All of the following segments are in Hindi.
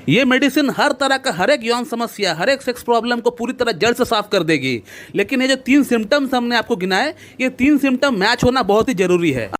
ये मेडिसिन हर तरह का, हर एक यौन समस्या, हर एक सेक्स प्रॉब्लम को पूरी तरह जड़ से साफ कर देगी। लेकिन ये जो 3 सिम्टम्स हमने आपको गिनाए, ये 3 सिम्टम मैच होना बहुत ही जरूरी है।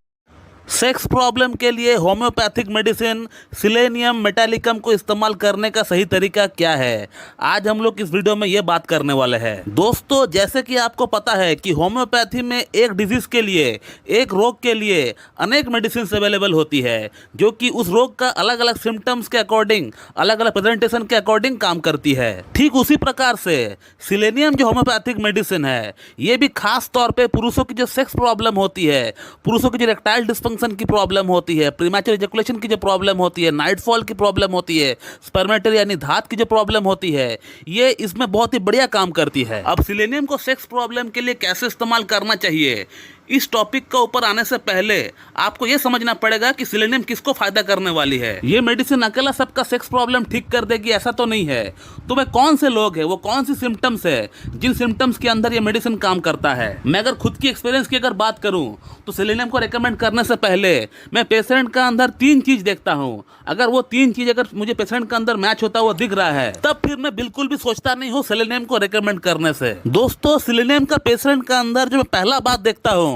सेक्स प्रॉब्लम के लिए होम्योपैथिक मेडिसिन सिलेनियम मेटालिकम को इस्तेमाल करने का सही तरीका क्या है, आज हम लोग इस वीडियो में ये बात करने वाले हैं। दोस्तों, जैसे कि आपको पता है कि होम्योपैथी में एक डिजीज के लिए, एक रोग के लिए अनेक मेडिसिन अवेलेबल होती है, जो कि उस रोग का अलग अलग सिम्टम्स के अकॉर्डिंग, अलग अलग प्रेजेंटेशन के अकॉर्डिंग काम करती है। ठीक उसी प्रकार से सिलेनियम जो होम्योपैथिक मेडिसिन है, ये भी खास तौर पर पुरुषों की जो सेक्स प्रॉब्लम होती है, पुरुषों की जो इरेक्टाइल डिस्फंक्शन की प्रॉब्लम होती है, प्रीमैच्योर इजैकुलेशन की जो प्रॉब्लम होती है, नाइटफॉल की प्रॉब्लम होती है, स्पर्मेटरी यानी धात की जो प्रॉब्लम होती है, ये इसमें बहुत ही बढ़िया काम करती है। अब सिलेनियम को सेक्स प्रॉब्लम के लिए कैसे इस्तेमाल करना चाहिए, इस टॉपिक का ऊपर आने से पहले आपको यह समझना पड़ेगा कि सिलेनियम किसको फायदा करने वाली है। ये मेडिसिन अकेला सबका सेक्स प्रॉब्लम ठीक कर देगी ऐसा तो नहीं है। तो वह कौन से लोग हैं, वो कौन सी सिम्टम्स है जिन सिम्टम्स के अंदर ये मेडिसिन काम करता है। मैं अगर खुद की एक्सपीरियंस की अगर बात करूं तो सिलेनियम को रेकमेंड करने से पहले मैं पेशेंट का अंदर 3 चीज देखता हूं। अगर वो 3 चीज अगर मुझे पेशेंट का अंदर मैच होता हुआ दिख रहा है, तब फिर मैं बिल्कुल भी सोचता नहीं हूं सिलेनियम को रेकमेंड करने से। दोस्तों, सिलेनियम का पेशेंट का अंदर जो मैं पहला बात देखता हूं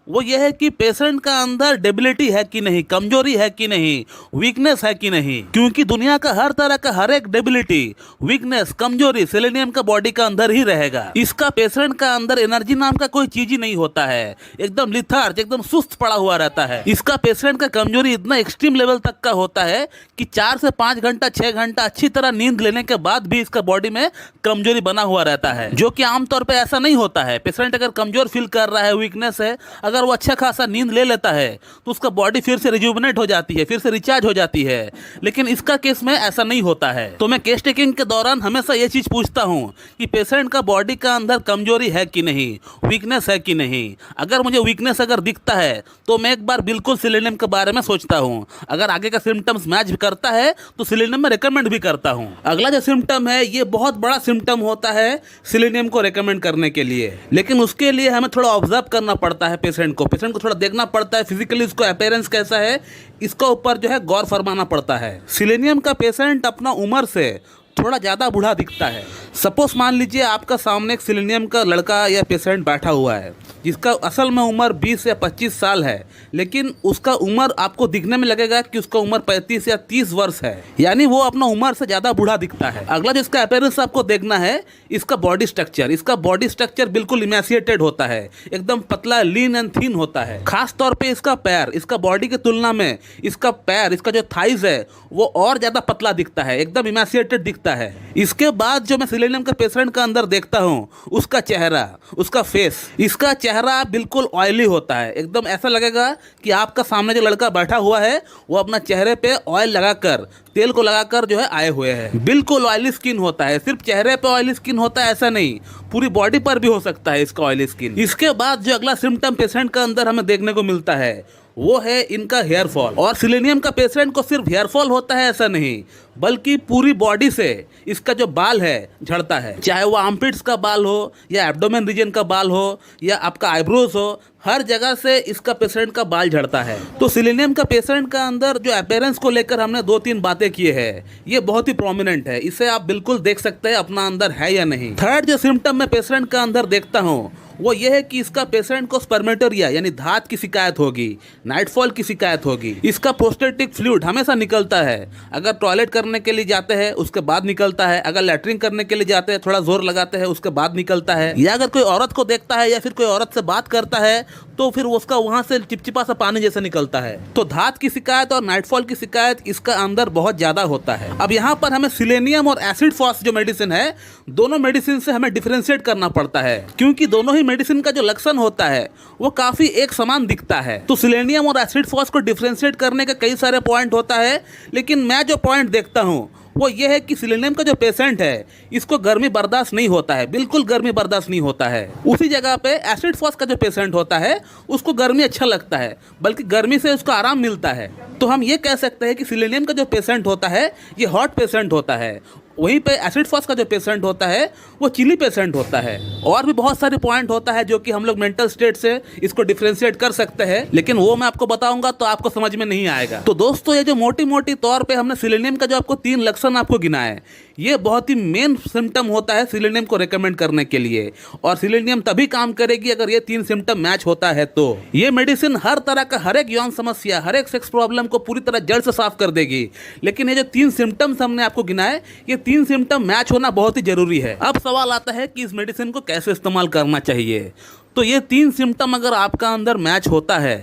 वो ये है कि पेशेंट का अंदर डेबिलिटी है कि नहीं, कमजोरी है कि नहीं, वीकनेस है कि नहीं। क्योंकि दुनिया का हर तरह का हर एक डेबिलिटी, वीकनेस, कमजोरी सिलेनियम का बॉडी का अंदर ही रहेगा। इसका पेशेंट का अंदर एनर्जी नाम का कोई चीज ही नहीं होता है, एकदम लिथार्ज, एकदम सुस्त पड़ा हुआ रहता है। इसका पेशेंट का कमजोरी इतना एक्सट्रीम लेवल तक का होता है कि 4 से 5 घंटा, 6 घंटा अच्छी तरह नींद लेने के बाद भी इसका बॉडी में कमजोरी बना हुआ रहता है, जो कि आमतौर पर ऐसा नहीं होता है। पेशेंट अगर कमजोर फील कर रहा है, वीकनेस है, अगर वो अच्छा खासा नींद ले लेता है तो उसका बॉडी फिर से रिजुवनेट हो जाती है, फिर से रिचार्ज हो जाती है। लेकिन इसका केस में ऐसा नहीं होता है। तो मैं केस टेकिंग के दौरान हमेशा ये चीज पूछता हूं कि पेशेंट का बॉडी का अंदर कमजोरी है कि नहीं, वीकनेस है कि नहीं। अगर मुझे वीकनेस अगर दिखता है तो मैं एक बार बिल्कुल सिलेनियम के बारे में सोचता हूं। अगर आगे का सिम्टम्स मैच करता है तो सिलेनियम में रिकमेंड भी करता हूं। अगला जो सिम्टम है, ये बहुत बड़ा सिम्टम होता है सिलेनियम को रिकमेंड करने के लिए, लेकिन उसके लिए हमें थोड़ा ऑब्जर्व करना पड़ता है। पेशेंट को थोड़ा देखना पड़ता है, फिजिकली इसको अपीयरेंस कैसा है, इसका ऊपर जो है गौर फरमाना पड़ता है। सिलेनियम का पेशेंट अपना उम्र से थोड़ा ज़्यादा बूढ़ा दिखता है। सपोज मान लीजिए आपका सामने एक सिलेनियम का लड़का या पेशेंट बैठा हुआ है, जिसका असल में उम्र 20 या 25 साल है, लेकिन उसका उम्र आपको दिखने में लगेगा कि उसका उम्र 35 या 30 वर्ष है, यानी वो अपना उम्र से ज़्यादा बूढ़ा दिखता है। अगला जो इसका अपीयरेंस आपको देखना है, इसका बॉडी स्ट्रक्चर। इसका बॉडी स्ट्रक्चर बिल्कुल इमेसिएटेड होता है, एकदम पतला, लीन एंड थीन होता है। खास तौर पे इसका पैर, इसका बॉडी की तुलना में इसका पैर, इसका जो थाइज है वो और ज़्यादा पतला दिखता है, एकदम इमेसिएटेड दिखता है। इसके बाद जो मैं सिलेनियम का पेशेंट का अंदर देखता हूँ, उसका चेहरा, उसका फेस, इसका चेहरा बिल्कुल ऑयली होता है। एकदम ऐसा लगेगा कि आपका सामने जो लड़का बैठा हुआ है वो अपना चेहरे पे ऑयल लगाकर, तेल को लगाकर जो है आए हुए हैं। बिल्कुल ऑयली स्किन होता है। सिर्फ चेहरे पे ऑयली स्किन होता है ऐसा नहीं, पूरी बॉडी पर भी हो सकता है इसका ऑयली स्किन। इसके बाद जो अगला सिम्टम पेशेंट का अंदर हमें देखने को मिलता है वो है इनका हेयर फॉल। और सिलेनियम का पेशेंट को सिर्फ हेयर फॉल होता है ऐसा नहीं, बल्कि पूरी बॉडी से इसका जो बाल है झड़ता है। चाहे वो आर्मपिट्स का बाल हो या एब्डोमेन रीजन का बाल हो या आपका आईब्रोज हो, हर जगह से इसका पेशेंट का बाल झड़ता है। तो सिलेनियम का पेशेंट का अंदर जो अपीयरेंस को लेकर हमने 2-3 बातें की है, ये बहुत ही प्रोमिनेंट है। इसे आप बिल्कुल देख सकते हैं अपना अंदर है या नहीं। थर्ड जो सिम्टम मैं पेशेंट का अंदर देखता हूँ वो ये है कि इसका पेशेंट को स्पर्मेटोरिया यानी धात की शिकायत होगी, नाइटफॉल की शिकायत होगी। इसका प्रोस्टेटिक फ्लूइड हमेशा निकलता है। अगर टॉयलेट करने के लिए जाते हैं उसके बाद निकलता है, अगर लैट्रिन करने के लिए जाते हैं थोड़ा जोर लगाते हैं उसके बाद निकलता है, या अगर कोई औरत को देखता है या फिर कोई औरत से बात करता है तो फिर उसका वहां से चिपचिपा सा पानी जैसा निकलता है। तो धात की शिकायत और नाइटफॉल की शिकायत इसका अंदर बहुत ज्यादा होता है। अब यहाँ पर हमें सिलेनियम और एसिड फॉस जो मेडिसिन है, दोनों मेडिसिन से हमें डिफरेंशिएट करना पड़ता है, क्योंकि दोनों ही मेडिसिन का जो लक्षण होता है वो काफी एक समान दिखता है। तो सिलेनियम और एसिड फॉस को डिफरेंशिएट करने के कई सारे पॉइंट होता है, लेकिन मैं जो पॉइंट देखता हूँ वो ये है कि सिलेनियम का जो पेशेंट है इसको गर्मी बर्दाश्त नहीं होता है, बिल्कुल गर्मी बर्दाश्त नहीं होता है। उसी जगह पे एसिड फॉस का जो पेशेंट होता है उसको गर्मी अच्छा लगता है, बल्कि गर्मी से उसको आराम मिलता है। तो हम ये कह सकते हैं कि सिलेनियम का जो पेशेंट होता है ये हॉट पेशेंट होता है वहीं पे एसिड फॉस का जो पेशेंट होता है वो चिली पेशेंट होता है। और भी बहुत सारे पॉइंट होता है जो कि हम लोग मेंटल स्टेट से इसको डिफरेंशिएट कर सकते हैं, लेकिन वो मैं आपको बताऊंगा तो आपको समझ में नहीं आएगा। तो दोस्तों, ये जो मोटी मोटी तौर पे हमने सिलेनियम का जो आपको 3 लक्षण आपको गिनाए, ये बहुत ही मेन सिम्टम होता है सिलेनियम को रेकमेंड करने के लिए। और सिलेनियम तभी काम करेगी अगर ये 3 सिम्टम मैच होता है। तो ये मेडिसिन हर तरह का, हर एक यौन समस्या, हर एक सेक्स प्रॉब्लम को पूरी तरह जड़ से साफ कर देगी। लेकिन ये जो 3 सिम्टम्स हमने आपको गिनाए, ये 3 सिम्टम मैच होना बहुत ही जरूरी है। अब सवाल आता है कि इस मेडिसिन को कैसे इस्तेमाल करना चाहिए। तो ये 3 सिम्टम अगर आपका अंदर मैच होता है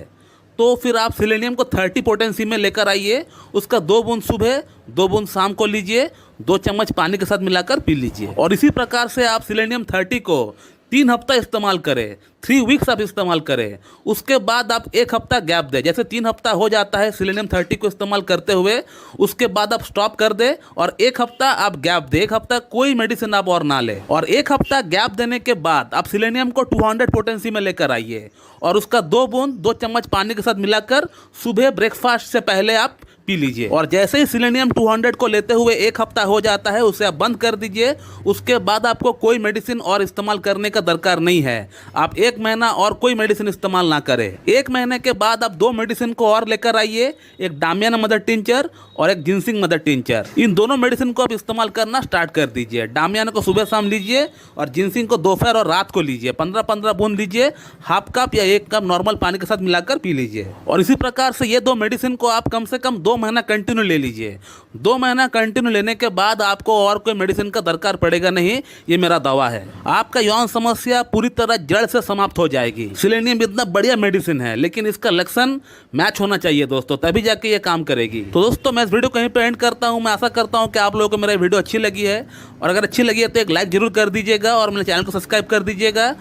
तो फिर आप सिलेनियम को 30 पोटेंसी में लेकर आइए। उसका 2 बूंद सुबह, 2 बूंद शाम को लीजिए, 2 चम्मच पानी के साथ मिलाकर पी लीजिए। और इसी प्रकार से आप सिलेनियम 30 को 3 हफ्ता इस्तेमाल करें, 3 वीक्स आप इस्तेमाल करें। उसके बाद आप 1 हफ्ता गैप दें। जैसे 3 हफ्ता हो जाता है सिलेनियम 30 को इस्तेमाल करते हुए, उसके बाद आप स्टॉप कर दें और 1 हफ्ता आप गैप दें। 1 हफ्ता कोई मेडिसिन आप और ना लें। और 1 हफ्ता गैप देने के बाद आप सिलेनियम को 200 पोटेंसी में लेकर आइए और उसका 2 बूंद 2 चम्मच पानी के साथ मिलाकर सुबह ब्रेकफास्ट से पहले आप पी लीजिए। और जैसे ही सिलेनियम 200 को लेते हुए 1 हफ्ता हो जाता है, उसे आप बंद कर दीजिए। उसके बाद आपको कोई मेडिसिन और इस्तेमाल करने का दरकार नहीं है। आप 1 महीना और कोई मेडिसिन इस्तेमाल ना करें। 1 महीने के बाद आप 2 मेडिसिन को और लेकर आइए, एक डामियाना मदर टिंचर और एक जिनसिंग मदर टिंचर। इन दोनों मेडिसिन को आप इस्तेमाल करना स्टार्ट कर दीजिए। डामियाना को सुबह शाम लीजिए और जिनसिंग को दोपहर और रात को लीजिए। 15-15 बूंद लीजिए, हाफ कप या 1 कप नॉर्मल पानी के साथ मिलाकर पी लीजिए। और इसी प्रकार से ये 2 मेडिसिन को आप कम से कम 2 महीना कंटिन्यू ले लीजिए। 2 महीना कंटिन्यू लेने के बाद आपको और कोई मेडिसिन का दरकार पड़ेगा नहीं, ये मेरा दावा है। आपका यौन समस्या पूरी तरह जड़ से समाप्त हो जाएगी। सिलेनियम इतना बढ़िया मेडिसिन है, लेकिन इसका लक्षण मैच होना चाहिए दोस्तों, तभी जाके ये काम करेगी। तो दोस्तों, मैं इस वीडियो कहीं पे एंड करता हूँ। मैं आशा करता हूँ कि आप लोगों को मेरा वीडियो अच्छी लगी है, और अगर अच्छी लगी है तो एक लाइक जरूर कर दीजिएगा और मेरे चैनल को सब्सक्राइब कर दीजिएगा।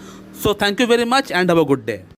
So thank you very much and have a good day.